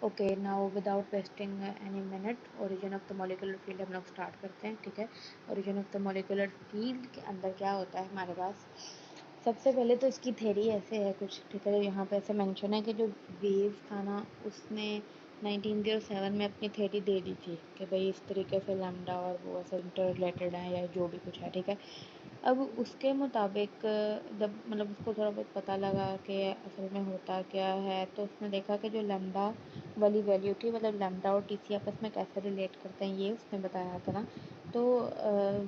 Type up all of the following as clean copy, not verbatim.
Okay, now without wasting any minute, origin of the molecular field हम लोग start करते हैं। ठीक है, origin of the molecular field के अंदर क्या होता है हमारे पास। सबसे पहले तो इसकी थ्योरी ऐसे है कुछ, ठीक है, यहाँ पे ऐसे मेंशन है कि जो वेव था ना उसने 1907 में अपनी थ्योरी दे दी थी कि भाई इस तरीके से लैम्डा और वो ऐसे इंटर रिलेटेड है या जो भी कुछ है। ठीक है, अब उसके मुताबिक जब मतलब उसको थोड़ा बहुत पता लगा कि असल में होता क्या है, तो उसने देखा कि जो लैम्डा वाली वैल्यू थी, मतलब लैम्डा और टीसी आपस में कैसे रिलेट करते हैं ये उसने बताया था ना। तो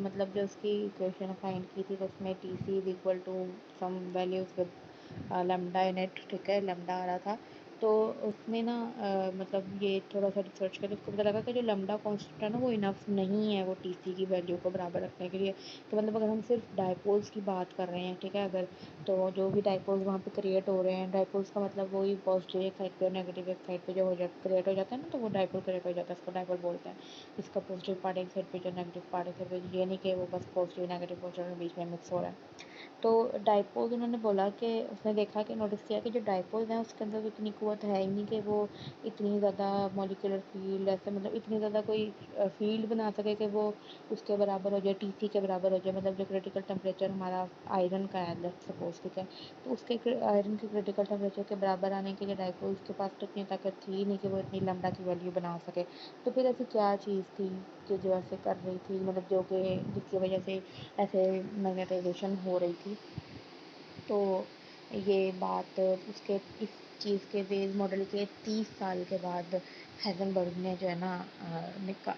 मतलब जो उसकी इक्वेशन फाइंड की थी तो उसमें T C is equal to some values with lambda in it. ठीक है, लैम्डा आ रहा था। तो उसने ना मतलब ये थोड़ा सा रिसर्च करके उसको पता लगा कि जो लैम्डा कॉन्स्टेंट है ना वो इनफ नहीं है वो टीसी की वैल्यू को बराबर रखने के लिए। तो मतलब अगर हम सिर्फ डायपोल्स की बात कर रहे हैं, ठीक है, अगर तो जो भी डायपोल्स वहाँ पे क्रिएट हो रहे हैं, डायपोल्स का मतलब वही पॉजिटिव एक साइड पे और नेगेटिव एक साइड पे जो क्रिएट हो जाता है ना, तो वो डायपोल क्रिएट हो जाता है, इसको डायपोल बोलते हैं। इसका पॉजिटिव पार्ट एक साइड पे जो नेगेटिव पार्ट एक साइड पे, ये नहीं कि वो बस पॉजिटिव नेगेटिव पॉजिटिव के बीच में मिक्स हो रहा है। तो डायपोल्स उन्होंने बोला कि उसने देखा कि नोटिस किया कि जो डायपोल्स हैं उसके अंदर तो इतनी क़ुव्वत है ही नहीं कि वो इतनी ज़्यादा मॉलिक्यूलर फील्ड ऐसे मतलब इतनी ज़्यादा कोई फील्ड बना सके कि वो उसके बराबर हो जाए, टीसी के बराबर हो जाए। मतलब जो क्रिटिकल टेम्परेचर हमारा आयरन का है लेट्स सपोज, ठीक है, तो उसके आयरन के क्रिटिकल टेम्परेचर के बराबर आने के लिए डायपोल्स के पास तो इतनी ताकत थी नहीं कि वो इतनी लैम्डा की वैल्यू बना सके। तो फिर ऐसी क्या चीज़ थी कि जो ऐसे कर रही थी, मतलब जो कि जिसकी वजह से ऐसे मैग्नेटाइजेशन हो रही थी। तो ये बात उसके इस चीज़ के वेव मॉडल के 30 साल के बाद हेज़नबर्ग ने जो है ना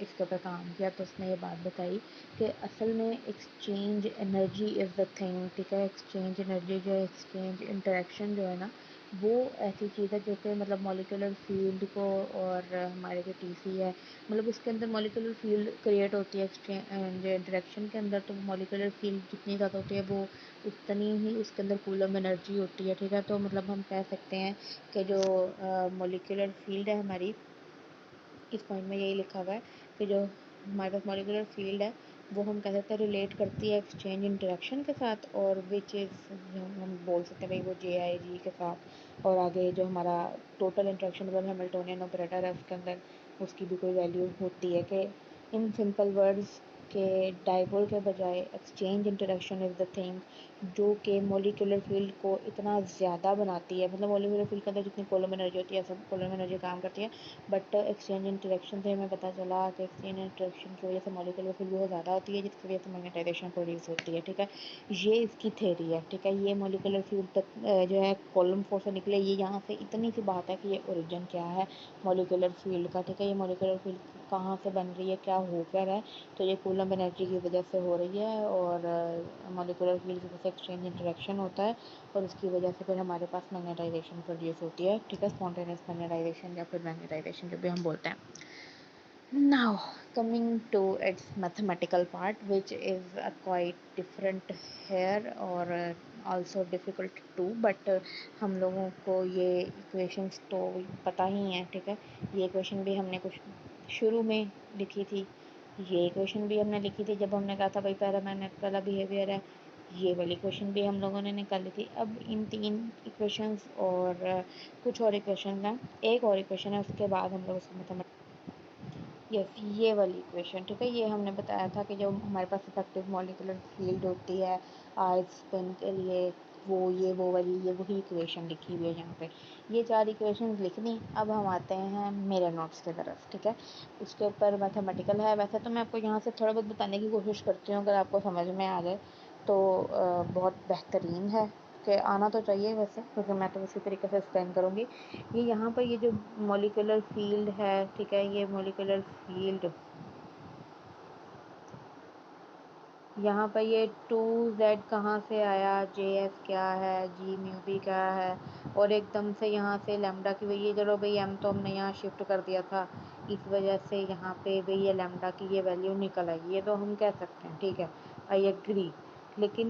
इसके ऊपर काम किया। तो उसने ये बात बताई कि असल में exchange energy is the thing. ठीक है, एक्सचेंज एनर्जी जो है, एक्सचेंज इंटरेक्शन जो है ना, वो ऐसी चीज़ है जो कि मतलब मॉलिक्यूलर फील्ड को और हमारे जो टीसी है, मतलब उसके अंदर मॉलिक्यूलर फील्ड क्रिएट होती है एक्सचेंज इंटरेक्शन के अंदर। तो मॉलिक्यूलर फील्ड जितनी ज़्यादा होती है वो उतनी ही उसके अंदर कूलम एनर्जी होती है। ठीक है, तो मतलब हम कह सकते हैं कि जो मॉलिक्यूलर फील्ड है हमारी, इस पॉइंट में यही लिखा हुआ है कि जो हमारे पास मॉलिक्यूलर फील्ड है वो हम कह सकते हैं रिलेट करती है एक्सचेंज इंटरेक्शन के साथ, और विच इज़ हम बोल सकते हैं भाई वो जे आई जी के साथ। और आगे जो हमारा टोटल इंटरेक्शन मतलब हैमिल्टोनियन ऑपरेटर है उसके अंदर उसकी भी कोई वैल्यू होती है कि इन सिंपल वर्ड्स के डायपोल के बजाय exchange interaction is the thing जो कि मॉलिक्यूलर फील्ड को इतना ज़्यादा बनाती है। मतलब मॉलिक्यूलर फील्ड के अंदर जितनी कॉलम एनर्जी होती है सब कॉलम एनर्जी काम करती है, बट एक्सचेंज इंटरेक्शन से हमें पता चला कि एक्सचेंज इंटरेक्शन की वजह से मॉलिक्यूलर फील्ड बहुत ज़्यादा होती है जिसकी वजह से मैग्नेटाइजेशन प्रोड्यूस होती है। ठीक है, ये इसकी थ्योरी है। ठीक है, ये मॉलिक्यूलर फील्ड तक जो है कॉलम फोर से निकले, ये यहाँ से इतनी सी बात है कि ये ओरिजिन क्या है मॉलिक्यूलर फील्ड का। ठीक है, ये मॉलिक्यूलर फील्ड कहाँ से बन रही है, क्या हो क्या रहा है, तो ये कूलम एनर्जी की वजह से हो रही है, और मॉलिक्यूलर फील्ड की वजह से एक्सचेंज इंटरेक्शन होता है और उसकी वजह से फिर हमारे पास मैग्नेटाइजेशन प्रोड्यूस होती है। ठीक है, स्पॉन्टेनियस मैग्नेटाइजेशन या फिर मैग्नेटाइजेशन जो भी हम बोलते हैं। Now coming to its mathematical part, which is quite different here or also difficult too, but हम लोगों को ये equations तो पता ही हैं। ठीक है, ये equation भी हमने कुछ शुरू में लिखी थी, ये equation भी हमने लिखी थी जब हमने कहा था भाई पैरामैग्नेट वाला बिहेवियर है, ये वाली इक्वेशन भी हम लोगों ने निकाली थी। अब इन तीन इक्वेशंस और कुछ और इक्वेशन हैं, एक और इक्वेशन है उसके बाद हम लोग उसको यस, ये वाली इक्वेशन। ठीक है, ये हमने बताया था कि जो हमारे पास इफेक्टिव मॉलिक्यूलर फील्ड होती है आर्क स्पिन के लिए, वो वाली ये वही इक्वेशन लिखी हुई है यहाँ पे। ये चार इक्वेशन लिख दी। अब हम आते हैं मेरे नोट्स की तरफ। ठीक है, उसके ऊपर मैथमेटिकल है। वैसे तो मैं आपको यहाँ से थोड़ा बहुत बताने की कोशिश करती हूँ, अगर आपको समझ में आ जाए तो बहुत बेहतरीन है कि आना तो चाहिए वैसे, क्योंकि मैं तो उसी तरीके से एक्सप्लेन करूँगी। ये यहाँ पर ये जो मॉलिक्यूलर फील्ड है, ठीक है, ये मॉलिक्यूलर फील्ड यहाँ पर ये 2z कहाँ से आया, js क्या है, g म्यू भी क्या है, और एकदम से यहाँ से लैम्डा की वही चलो भाई m तो हमने यहाँ शिफ्ट कर दिया था, इस वजह से यहाँ पे भी ये लैम्डा की ये वैल्यू निकल आई, ये तो हम कह सकते हैं। ठीक है, आई एग्री। लेकिन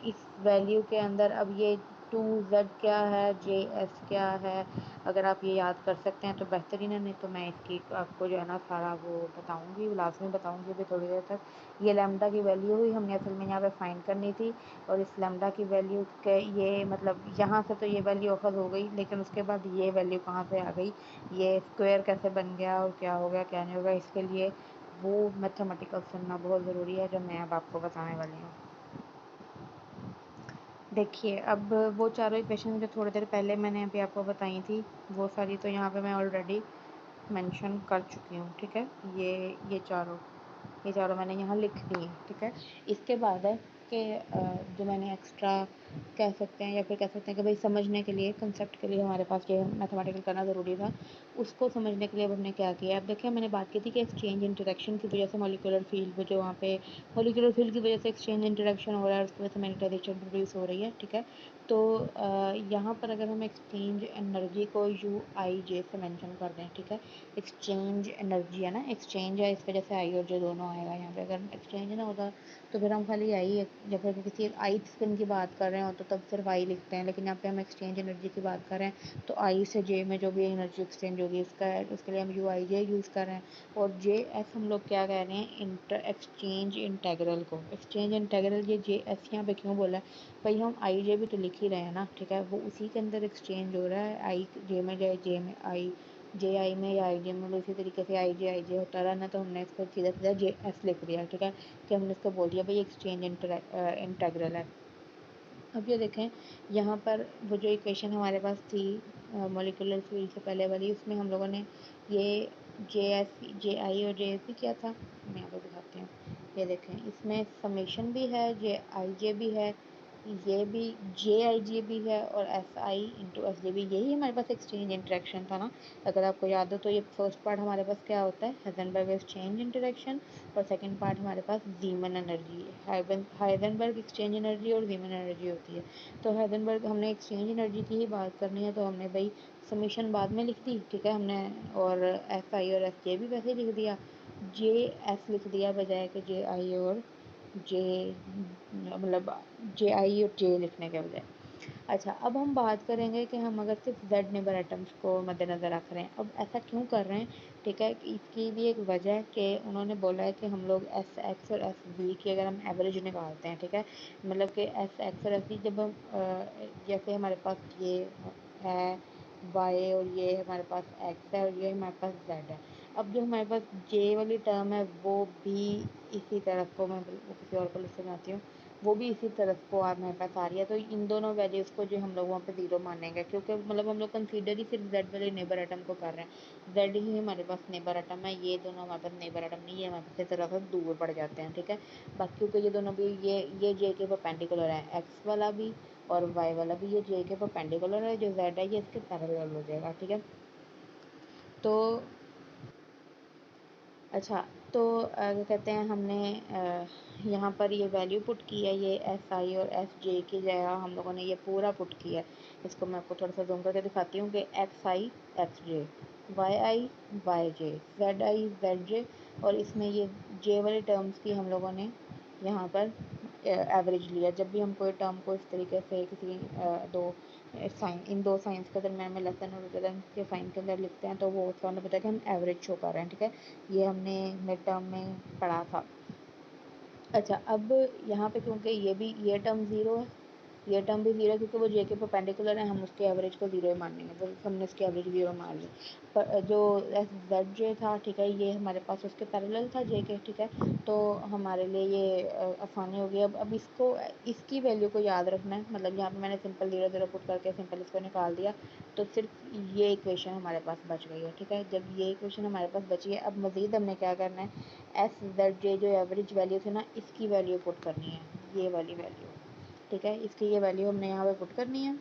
इस वैल्यू के अंदर अब ये टू जेड क्या है, जे एस क्या है, अगर आप ये याद कर सकते हैं तो बेहतरीन है, नहीं तो मैं इसकी आपको जो है ना सारा वो बताऊंगी, लाजमी बताऊंगी अभी थोड़ी देर तक। ये लैम्डा की वैल्यू हुई, हमने असल में यहाँ पे फाइंड करनी थी, और इस लैम्डा की वैल्यू के ये मतलब यहाँ से तो ये वैल्यू अखज़ हो गई, लेकिन उसके बाद ये वैल्यू कहाँ से आ गई, ये स्क्वायर कैसे बन गया और क्या हो गया क्या नहीं होगा, इसके लिए वो मैथमेटिकल सुनना बहुत ज़रूरी है जो मैं अब आपको बताने वाली हूँ। देखिए, अब वो चारों इक्वेशन जो थोड़ी देर पहले मैंने अभी आपको बताई थी, वो सारी तो यहाँ पे मैं ऑलरेडी मेंशन कर चुकी हूँ, ठीक है। ये चारों मैंने यहाँ लिख दी हैं, ठीक है। इसके बाद है कि जो मैंने एक्स्ट्रा कह सकते हैं, या फिर कह सकते हैं कि भाई समझने के लिए, कंसेप्ट के लिए हमारे पास ये मैथमेटिकल करना ज़रूरी था, उसको समझने के लिए अब हमने क्या किया। अब देखिए, मैंने बात की थी कि एक्सचेंज इंटरेक्शन की वजह से मॉलिक्यूलर फील्ड में जो वहाँ पे मॉलिक्यूलर फील्ड की वजह से एक्सचेंज इंटरेक्शन हो रहा है, उसकी वजह से मैग्नेटाइजेशन प्रोड्यूस हो रही है, ठीक है। तो यहाँ पर अगर हम एक्सचेंज एनर्जी को यू आई जे से मेंशन कर दें, ठीक है। एक्सचेंज एनर्जी है ना, एक्सचेंज है, इस वजह से आई और जे दोनों आएगा यहाँ पे। अगर एक्सचेंज ना होता तो फिर हम खाली आई, जब हम किसी आई स्पिन की बात कर रहे हो तो तब सिर्फ आई लिखते हैं, लेकिन यहाँ पे हम एक्सचेंज एनर्जी की बात कर रहे हैं तो आई से जे में जो भी एनर्जी एक्सचेंज होगी उसके लिए हम यू आई जे यूज़ कर रहे हैं। और जे एस हम लोग क्या कह रहे हैं, एक्सचेंज इंटेग्रल को, एक्सचेंज इंटेग्रल, ये जे एस यहाँ पे क्यों बोला है भाई, हम आई जे भी तो लिख ही रहे हैं ना, ठीक है। वो उसी के अंदर एक्सचेंज हो रहा है, आई जे में जाए जे में आई, जे आई में या आई जे में, इसी तरीके से आई जे होता रहा ना, तो हमने इसको सीधा सीधा जे एस लिख दिया, ठीक है, कि हमने इसको बोल दिया भाई एक्सचेंज इंटेग्रल है। अब ये देखें, यहाँ पर वो जो इक्वेशन हमारे पास थी मॉलिक्यूलर फील्ड से पहले वाली, उसमें हम लोगों ने ये जे एस जे आई और जे एस भी किया था। मैं यहाँ पर दिखाती हूँ, ये देखें, इसमें समेशन भी है, जे आई जे भी है, ये भी जे आई जे भी है, और एस आई इंटू एस जे भी, यही हमारे पास एक्सचेंज इंटरेक्शन था ना। अगर आपको याद हो तो ये फर्स्ट पार्ट हमारे पास क्या होता है, हाइजेनबर्ग एक्सचेंज इंटरेक्शन, और सेकंड पार्ट हमारे पास Zeeman energy, Heisenberg exchange energy और जीमन एनर्जी होती है। तो हाइजेनबर्ग, हमने एक्सचेंज एनर्जी की ही बात करनी है, तो हमने भाई समीशन बाद में लिख दी, ठीक है हमने, और एस आई और एस जे भी वैसे लिख दिया, जे एस लिख दिया बजाय के जे आई और जे, मतलब जे आई और जे लिखने के बजाय। अच्छा, अब हम बात करेंगे कि हम अगर सिर्फ जेड नेबर एटम्स को मद्देनज़र रख रहे हैं, अब ऐसा क्यों कर रहे हैं, ठीक है। इसकी भी एक वजह है कि उन्होंने बोला है कि हम लोग एस एक्स और एस बी की अगर हम एवरेज निकालते हैं, ठीक है, मतलब कि एस एक्स और एस बी जब हम जैसे हमारे पास ये है वाई, और ये हमारे पास एक्स है, और ये हमारे पास जेड है। अब जो हमारे पास जे वाली टर्म है वो भी इसी तरफ को, मैं वो किसी और को लिख समझाती हूँ, वो भी इसी तरफ को आप मेरे पास आ रही है, तो इन दोनों वैल्यूज़ को जो हम लोग वहाँ पे ज़ीरो मानेंगे, क्योंकि मतलब हम लोग कंसीडर ही सिर्फ जेड वाले नेबर एटम को कर रहे हैं, जेड ही हमारे पास नेबर एटम है, ये दोनों हमारे पास नेबर एटम नहीं है, हमारे पास की तरफ दूर पड़ जाते हैं, ठीक है। बाकी क्योंकि ये दोनों भी ये जे के परपेंडिकुलर है, एक्स वाला भी और वाई वाला भी ये जे के परपेंडिकुलर है, जो जेड है ये इसके पैरेलल हो जाएगा, ठीक है। तो अच्छा, तो क्या कहते हैं, हमने यहाँ पर ये वैल्यू पुट की है, ये एस आई और एस जे की जगह हम लोगों ने ये पूरा पुट किया है। इसको मैं आपको थोड़ा सा जूम करके दिखाती हूँ कि x i x j, y j, z i z j, और इसमें ये जे वाले टर्म्स की हम लोगों ने यहाँ पर एवरेज लिया। जब भी हम कोई टर्म को इस तरीके से किसी दो साइन, इन दो साइंस के दरम्यान में लेसन और रिटर्न के साइन के अंदर लिखते हैं, तो वो उसका हमें पता है कि हम एवरेज शो कर रहे हैं, ठीक है। ये हमने मिड टर्म में पढ़ा था। अच्छा, अब यहाँ पे क्योंकि ये टर्म ज़ीरो है, ये टर्म भी ज़ीरो है, क्योंकि वो जे के परपेंडिकुलर है, हम उसके एवरेज को ज़ीरो ही मानेंगे, तो हमने इसके एवरेज ज़ीरो मान ली। पर जो एस जेड जे था, ठीक है, ये हमारे पास उसके पैरेलल था जे के, ठीक है, तो हमारे लिए ये आसानी हो गई। अब इसको, इसकी वैल्यू को याद रखना है, मतलब यहाँ पे मैंने सिंपल ज़ीरो ज़ीरो पुट करके सिंपल इसको निकाल दिया, तो सिर्फ ये इक्वेशन हमारे पास बच गई है, ठीक है। जब ये इक्वेशन हमारे पास बची है, अब मज़ीद हमने क्या करना है, एस जेड जे जो एवरेज वैल्यू थी ना, इसकी वैल्यू पुट करनी है, ये वाली वैल्यू, ठीक है, इसकी ये वैल्यू हमने यहाँ पे पुट करनी है।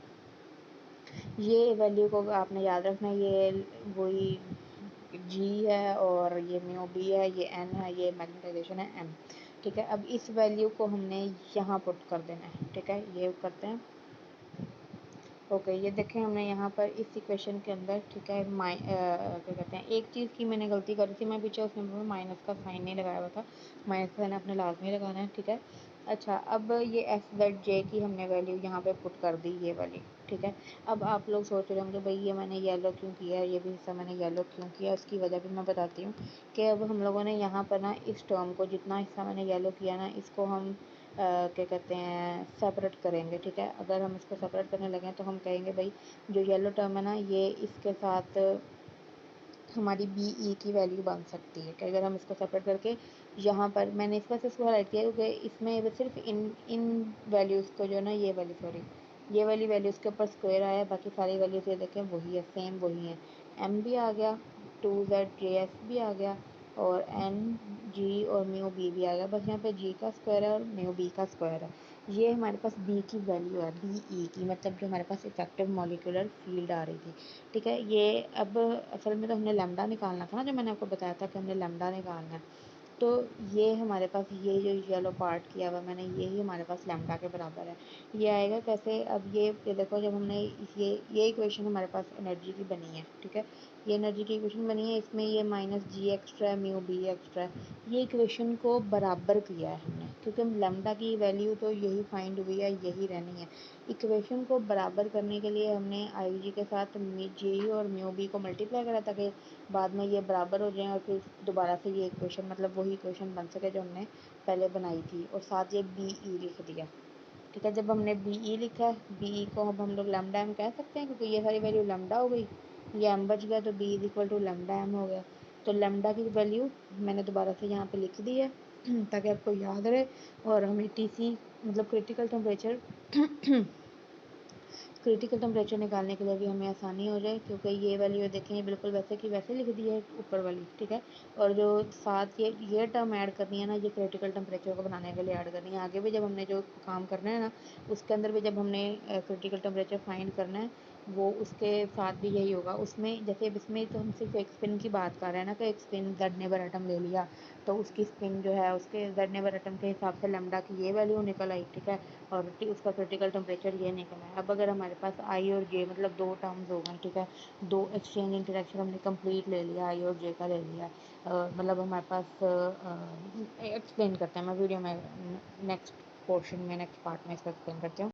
ये वैल्यू को आपने याद रखना है, ये वही जी है, और ये म्यू बी है, ये एन है, ये मैग्नेटाइजेशन है एम, ठीक है। अब इस वैल्यू को हमने यहाँ पुट कर देना है, ठीक है, ये करते हैं। ओके, ये देखें, हमने यहाँ पर इस इक्वेशन के अंदर, ठीक है, क्या कहते हैं, एक चीज़ की मैंने गलती करी थी, मैं पीछे उस नंबर में माइनस का साइन नहीं लगाया हुआ था, माइनस का साइन आपने लाजमी लगाना है, ठीक है। अच्छा, अब ये एफ जेड जे की हमने वैल्यू यहाँ पे पुट कर दी, ये वाली, ठीक है। अब आप लोग सोच रहे होंगे भाई ये मैंने येलो क्यों किया है, ये भी हिस्सा मैंने येलो क्यों किया, उसकी वजह भी मैं बताती हूँ कि अब हम लोगों ने यहाँ पर ना इस टर्म को, जितना हिस्सा मैंने येलो किया ना, इसको हम क्या कहते हैं, सेपरेट करेंगे, ठीक है। अगर हम इसको सेपरेट करने लगे तो हम कहेंगे भाई जो येलो टर्म है ना, ये इसके साथ हमारी बी ई की वैल्यू बन सकती है कि अगर हम इसको सेपरेट करके यहाँ पर, मैंने इस वजह से इसको हाईलाइट किया क्योंकि इसमें वो सिर्फ इन वैल्यूज़ को जो है ना, ये वाली सॉरी, ये वाली वैल्यूज़ के ऊपर स्क्वायर आया, बाकी सारी वैल्यूज़ ये देखें वही है, सेम वही है। एम भी आ गया, 2z भी आ गया, और एन जी और म्यू बी भी आ गया। बस यहाँ पे जी का स्क्वायर है और म्यू बी का स्क्वायर है। ये हमारे पास बी की वैल्यू है, बी ई की, मतलब जो हमारे पास इफेक्टिव मॉलिक्यूलर फील्ड आ रही थी, ठीक है। ये अब असल में तो हमने लैम्डा निकालना था ना, जो मैंने आपको बताया था कि हमने लैम्डा निकालना है। तो ये हमारे पास ये जो येलो पार्ट किया हुआ मैंने, ये ही हमारे पास लैम्डा के बराबर है। ये आएगा कैसे, अब ये देखो, जब हमने ये इक्वेशन हमारे पास एनर्जी की बनी है, ठीक है। ये एनर्जी की इक्वेशन बनी है, इसमें ये माइनस जी एक्स्ट्रा है, म्यू बी एक्स्ट्रा है। ये इक्वेशन को बराबर किया है हमने, क्योंकि हम लैम्डा की वैल्यू तो यही फाइंड हुई है, यही रहनी है। इक्वेशन को बराबर करने के लिए हमने आई जी के साथ जी और म्यू बी को मल्टीप्लाई करा ताकि बाद में ये बराबर हो जाएं, और फिर दोबारा से ये इक्वेशन, मतलब वही इक्वेशन बन सके जो हमने पहले बनाई थी, और साथ ये बी ई लिख दिया, ठीक है। जब हमने बी ई लिखा है, बी ई को अब हम लोग लैम्डा एम कह सकते हैं, क्योंकि ये सारी वैल्यू लैम्डा हो गई, ये एम बच गया, तो B is equal to lambda M हो गया। तो लैम्डा की वैल्यू मैंने दोबारा से यहाँ पे लिख दी है ताकि आपको याद रहे, और हमें टी सी, मतलब क्रिटिकल टेम्परेचर निकालने के लिए भी हमें आसानी हो जाए, क्योंकि ये वैल्यू देखें ये बिल्कुल वैसे की वैसे लिख दी है ऊपर वाली, ठीक है। और जो साथ ये टर्म ऐड करनी है ना, ये क्रिटिकल टेम्परेचर को बनाने के लिए ऐड करनी है। आगे भी जब हमने जो काम करना है ना, उसके अंदर भी जब हमने क्रिटिकल टेम्परेचर फाइंड करना है, वो उसके साथ भी यही होगा। उसमें जैसे अब इसमें तो हम सिर्फ एक स्पिन की बात कर रहे हैं ना, कि एक स्पिन जेड नेबर एटम ले लिया, तो उसकी स्पिन जो है उसके जेड नेबर एटम के हिसाब से लैम्डा की ये वैल्यू निकल आई, ठीक है। और उसका क्रिटिकल टेम्परेचर ये निकला है। अब अगर हमारे पास आई और जे, मतलब दो टर्म्स हो गए, ठीक है, दो एक्सचेंज इंटरेक्शन हमने कंप्लीट ले लिया, आई और जे का ले लिया, मतलब हमारे पास एक्सप्लेन करते हैं, मैं वीडियो में नेक्स्ट पोर्शन में, नेक्स्ट पार्ट में इसको एक्सप्लेन करती हूँ।